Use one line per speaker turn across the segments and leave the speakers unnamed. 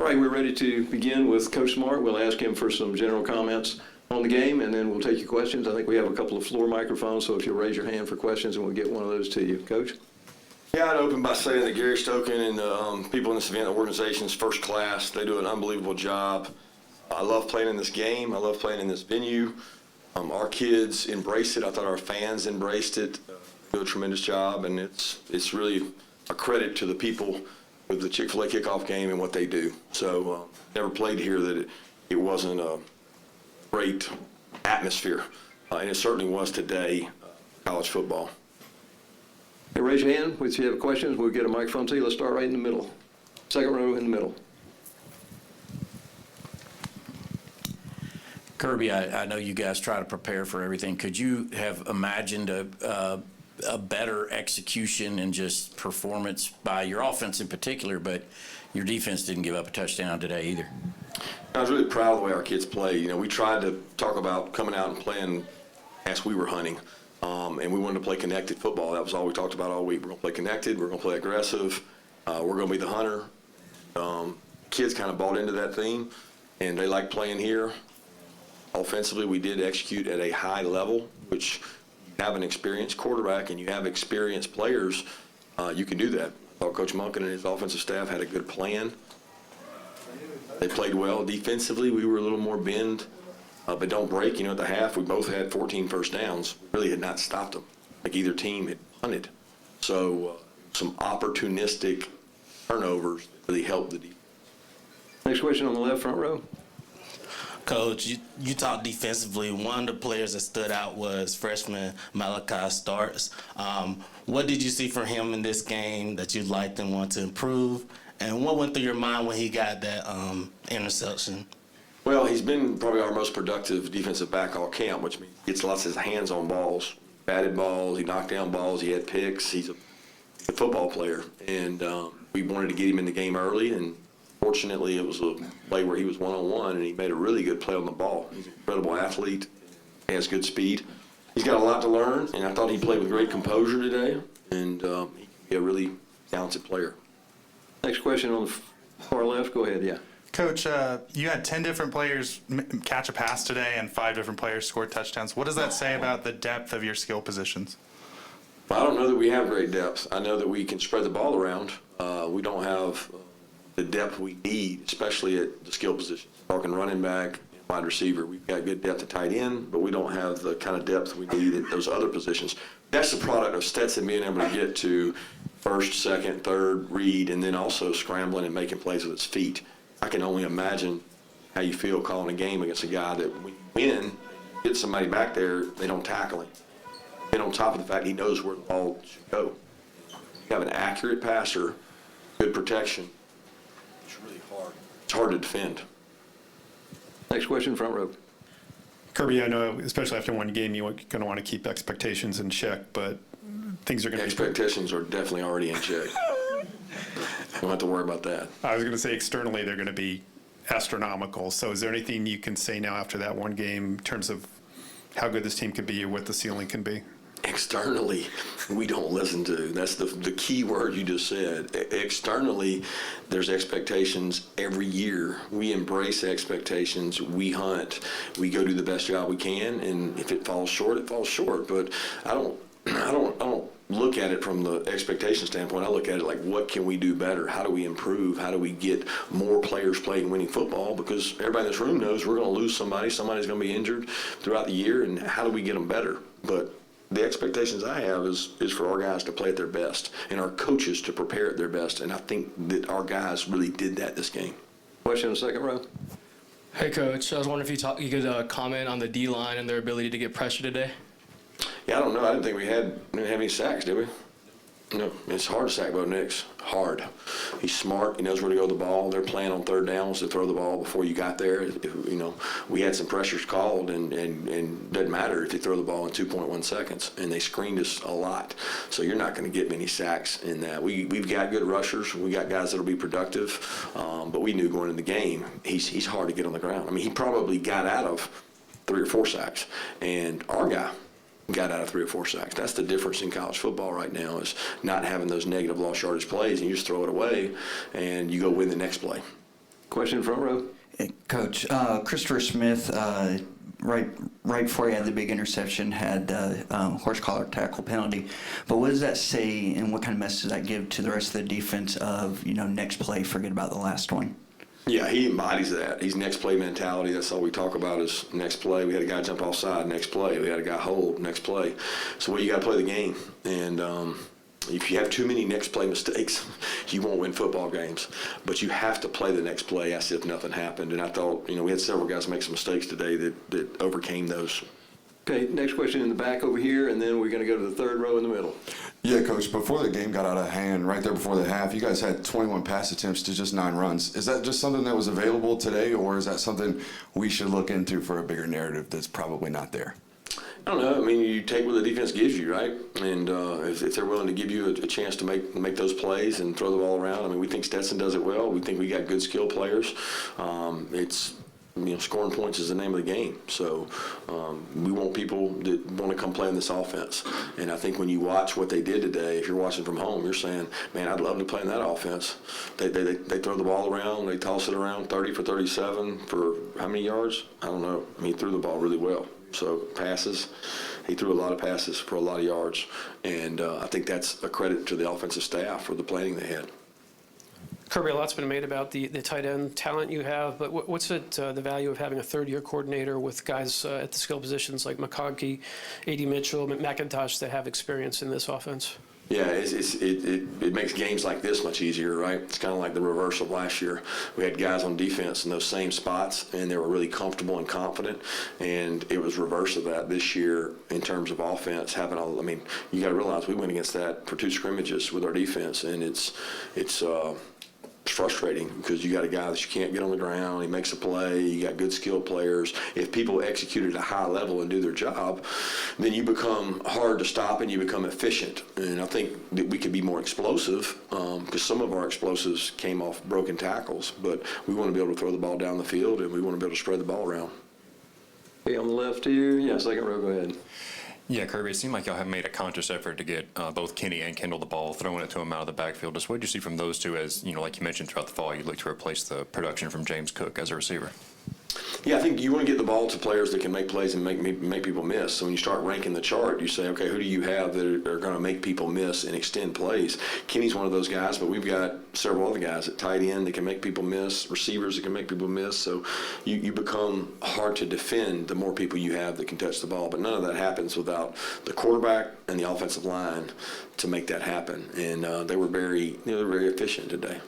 All right, we're ready to begin with Coach Smart. We'll ask him for some general comments on the game, and then we'll take your questions. I think we have a couple of floor microphones, so if you'll raise your hand for questions, and we'll get one of those to you. Coach?
Yeah, I'd open by saying that Gary Stoken and the people in this event, the organization is first class. They do an unbelievable job. I love playing in this game. I love playing in this venue. Our kids embrace it. I thought our fans embraced it. They do a tremendous job, and it's really a credit to the people with the Chick-Fil-A Kickoff Game and what they do. So never played here that it wasn't a great atmosphere, and it certainly was today, college football.
Hey, raise your hand if you have questions. We'll get a microphone to you. Let's start right in the middle. Second row in the middle.
Kirby, I know you guys try to prepare for everything. Could you have imagined a better execution and just performance by your offense in particular, but your defense didn't give up a touchdown today either?
I was really proud of the way our kids played. You know, we tried to talk about coming out and playing as we were hunting, and we wanted to play connected football. That was all we talked about all week. We're going to play connected. We're going to play aggressive. We're going to be the hunter. Kids kind of bought into that theme, and they like playing here. Offensively, we did execute at a high level, which you have an experienced quarterback and you have experienced players, you can do that. I thought Coach Monken and his offensive staff had a good plan. They played well. Defensively, we were a little more bend, but don't break. You know, at the half, we both had 14 first downs. We really had not stopped them. Like either team had punted. So some opportunistic turnovers really helped the defense.
Next question on the left front row.
Coach, you talked defensively. One of the players that stood out was freshman Malachi Starks. What did you see from him in this game that you'd like and want to improve? And what went through your mind when he got that interception?
Well, he's been probably our most productive defensive back all camp, which means he gets lots of his hands on balls, batted balls, he knocked down balls, he had picks. He's a football player, and we wanted to get him in the game early, and fortunately, it was a play where he was one-on-one, and he made a really good play on the ball. He's an incredible athlete. He has good speed. He's got a lot to learn, and I thought he played with great composure today, and he can be a really talented player.
Next question on the far left. Go ahead, yeah.
Coach, you had 10 different players catch a pass today and 5 different players score touchdowns. What does that say about the depth of your skill positions?
Well, I don't know that we have great depth. I know that we can spread the ball around. We don't have the depth we need, especially at the skill positions. Talking running back, wide receiver. We've got good depth at tight end, but we don't have the kind of depth we need at those other positions. That's the product of Stetson being able to get to first, second, third read, and then also scrambling and making plays with his feet. I can only imagine how you feel calling a game against a guy that when you win, get somebody back there, they don't tackle him. And on top of the fact he knows where the ball should go. You have an accurate passer, good protection. It's hard to defend.
Next question, front row.
Kirby, I know, especially after one game, you're going to want to keep expectations in check, but things are going to be...
Expectations are definitely already in check. Don't have to worry about that.
I was going to say externally they're going to be astronomical. So is there anything you can say now after that one game in terms of how good this team could be or what the ceiling can be?
Externally, we don't listen to. That's the key word you just said. Externally, there's expectations every year. We embrace expectations. We hunt. We go do the best job we can, and if it falls short, it falls short. But I don't look at it from the expectation standpoint. I look at it like, what can we do better? How do we improve? How do we get more players playing winning football? Because everybody in this room knows we're going to lose somebody. Somebody's going to be injured throughout the year, and how do we get them better? But the expectations I have is for our guys to play at their best and our coaches to prepare at their best, and I think that our guys really did that this game.
Question in the second row.
Hey, Coach. I was wondering if you could comment on the D-line and their ability to get pressure today.
Yeah, I don't know. I didn't think we didn't have any sacks, did we? No, it's hard to sack Bo Nix. Hard. He's smart. He knows where to go with the ball. They're playing on third downs to throw the ball before you got there. You know, we had some pressures called, and doesn't matter if they throw the ball in 2.1 seconds. And they screened us a lot. So you're not going to get many sacks in that. We've got good rushers. We got guys that'll be productive. But we knew going into the game, he's hard to get on the ground. I mean, he probably got out of 3 or 4 sacks. And our guy got out of 3 or 4 sacks. That's the difference in college football right now, is not having those negative lost yardage plays, and you just throw it away and you go win the next play.
Question front row.
Hey, Coach, Christopher Smith, right before he had the big interception, had horse collar tackle penalty. But what does that say, and what kind of message does that give to the rest of the defense of, next play, forget about the last one?
Yeah, he embodies that. He's next play mentality. That's all we talk about is next play. We had a guy jump offside, next play. We had a guy hold, next play. So you got to play the game. And if you have too many next play mistakes, you won't win football games. But you have to play the next play as if nothing happened. And I thought, we had several guys make some mistakes today that overcame those.
Okay, next question in the back over here, and then we're going to go to the third row in the middle.
Yeah, Coach, before the game got out of hand, right there before the half, you guys had 21 pass attempts to just 9 runs. Is that just something that was available today, or is that something we should look into for a bigger narrative that's probably not there?
I don't know. I mean, you take what the defense gives you, right? And if they're willing to give you a chance to make those plays and throw the ball around, I mean, we think Stetson does it well. We think we got good skill players. Scoring points is the name of the game. So we want people that want to come play in this offense. And I think when you watch what they did today, if you're watching from home, you're saying, man, I'd love to play in that offense. They throw the ball around. They toss it around 30 for 37 for how many yards? I don't know. I mean, he threw the ball really well. So passes, he threw a lot of passes for a lot of yards. And I think that's a credit to the offensive staff for the planning they had.
Kirby, a lot's been made about the tight end talent you have, but what's the value of having a third-year coordinator with guys at the skill positions like McConkey, A.D. Mitchell, McIntosh that have experience in this offense?
Yeah, it makes games like this much easier, right? It's kind of like the reverse of last year. We had guys on defense in those same spots, and they were really comfortable and confident, and it was reverse of that this year in terms of offense. You got to realize we went against that for 2 scrimmages with our defense, and it's frustrating because you got a guy that you can't get on the ground. He makes a play. You got good skilled players. If people execute at a high level and do their job, then you become hard to stop and you become efficient. And I think that we could be more explosive because some of our explosives came off broken tackles. But we want to be able to throw the ball down the field and we want to be able to spread the ball around.
Okay, on the left here. Yeah, second row, go ahead.
Yeah, Kirby, it seemed like y'all have made a conscious effort to get both Kenny and Kendall the ball, throwing it to him out of the backfield. Just what did you see from those two as, like you mentioned throughout the fall, you look to replace the production from James Cook as a receiver?
Yeah, I think you want to get the ball to players that can make plays and make people miss. So when you start ranking the chart, you say, okay, who do you have that are going to make people miss and extend plays? Kenny's one of those guys, but we've got several other guys at tight end that can make people miss, receivers that can make people miss. So you become hard to defend the more people you have that can touch the ball. But none of that happens without the quarterback and the offensive line to make that happen. And they were very efficient today.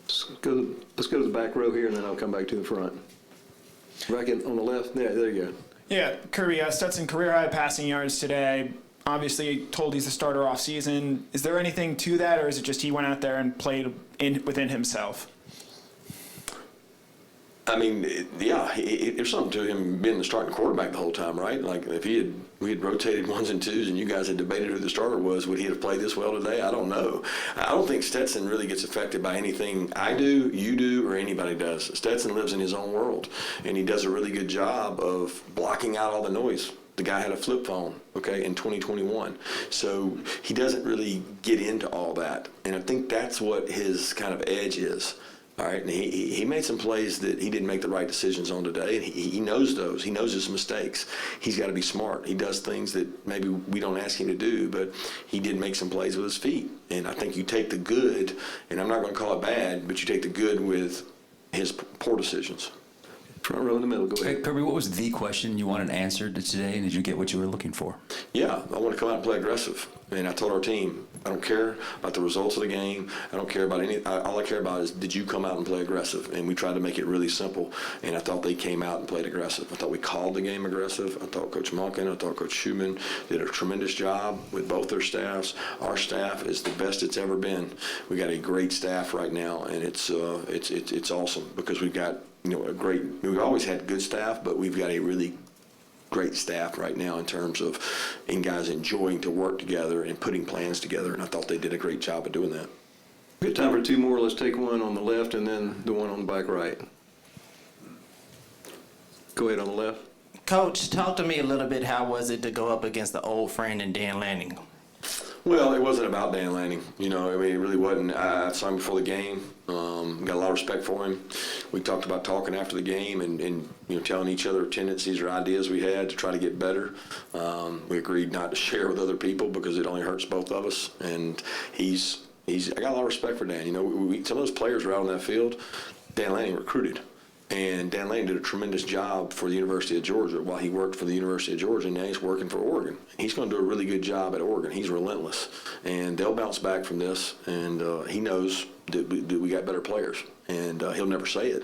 Let's go to the back row here, and then I'll come back to the front. Back on the left. Yeah, there you go.
Yeah, Kirby, Stetson career high passing yards today. Obviously told he's the starter off season. Is there anything to that, or is it just he went out there and played within himself?
I mean, there's something to him being the starting quarterback the whole time, right? Like if we had rotated 1s and 2s and you guys had debated who the starter was, would he have played this well today? I don't know. I don't think Stetson really gets affected by anything I do, you do, or anybody does. Stetson lives in his own world, and he does a really good job of blocking out all the noise. The guy had a flip phone, in 2021. So he doesn't really get into all that. And I think that's what his kind of edge is. All right, and he made some plays that he didn't make the right decisions on today, and he knows those. He knows his mistakes. He's got to be smart. He does things that maybe we don't ask him to do, but he did make some plays with his feet. And I think you take the good, and I'm not going to call it bad, but you take the good with his poor decisions.
Front row in the middle, go ahead.
Hey, Kirby, what was the question you wanted answered today, and did you get what you were looking for?
Yeah, I want to come out and play aggressive. And I told our team, I don't care about the results of the game. I don't care about all I care about is, did you come out and play aggressive? And we tried to make it really simple. And I thought they came out and played aggressive. I thought we called the game aggressive. I thought Coach Monken, I thought Coach Schumann did a tremendous job with both their staffs. Our staff is the best it's ever been. We got a great staff right now, and it's awesome because we've got we've always had good staff, but we've got a really great staff right now in terms of guys enjoying to work together and putting plans together, and I thought they did a great job of doing that.
Good time for 2 more. Let's take one on the left and then the one on the back right. Go ahead on the left.
Coach, talk to me a little bit. How was it to go up against the old friend and Dan Lanning?
Well, it wasn't about Dan Lanning. It really wasn't. I saw him before the game. Got a lot of respect for him. We talked about talking after the game and telling each other tendencies or ideas we had to try to get better. We agreed not to share with other people because it only hurts both of us. And I got a lot of respect for Dan. Some of those players were out on that field. Dan Lanning recruited. And Dan Lanning did a tremendous job for the University of Georgia while he worked for the University of Georgia, and now he's working for Oregon. He's going to do a really good job at Oregon. He's relentless. And they'll bounce back from this, and he knows that we got better players. And he'll never say it,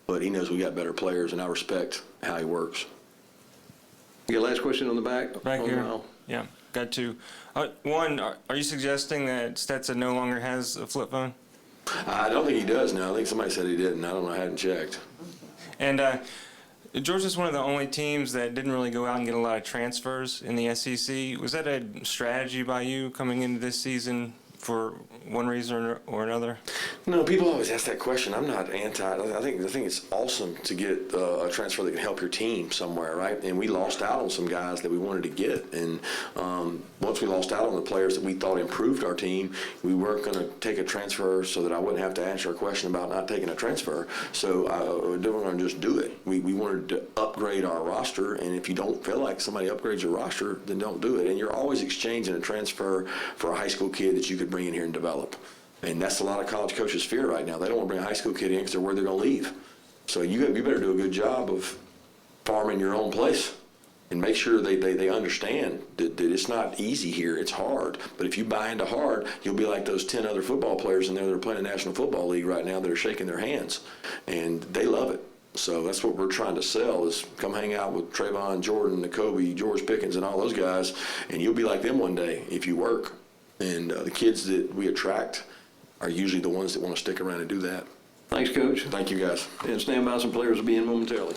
but he knows we got better players, and I respect how he works.
You got a last question on the back?
Back here. Yeah, got two. One, are you suggesting that Stetson no longer has a flip phone?
I don't think he does now. I think somebody said he didn't. I don't know. I hadn't checked.
And Georgia's one of the only teams that didn't really go out and get a lot of transfers in the SEC. Was that a strategy by you coming into this season for one reason or another?
No, people always ask that question. I'm not anti. I think it's awesome to get a transfer that can help your team somewhere, right? And we lost out on some guys that we wanted to get. And once we lost out on the players that we thought improved our team, we weren't going to take a transfer so that I wouldn't have to answer a question about not taking a transfer. So we weren't going to just do it. We wanted to upgrade our roster. And if you don't feel like somebody upgrades your roster, then don't do it. And you're always exchanging a transfer for a high school kid that you could bring in here and develop. And that's a lot of college coaches' fear right now. They don't want to bring a high school kid in because they're worried they're going to leave. So you better do a good job of farming your own place and make sure they understand that it's not easy here. It's hard. But if you buy into hard, you'll be like those 10 other football players in there that are playing the National Football League right now that are shaking their hands. And they love it. So that's what we're trying to sell is come hang out with Trayvon, Jordan, Nakobe, George Pickens, and all those guys, and you'll be like them one day if you work. And the kids that we attract are usually the ones that want to stick around and do that.
Thanks, Coach.
Thank you, guys.
And stand by, some players will be in momentarily.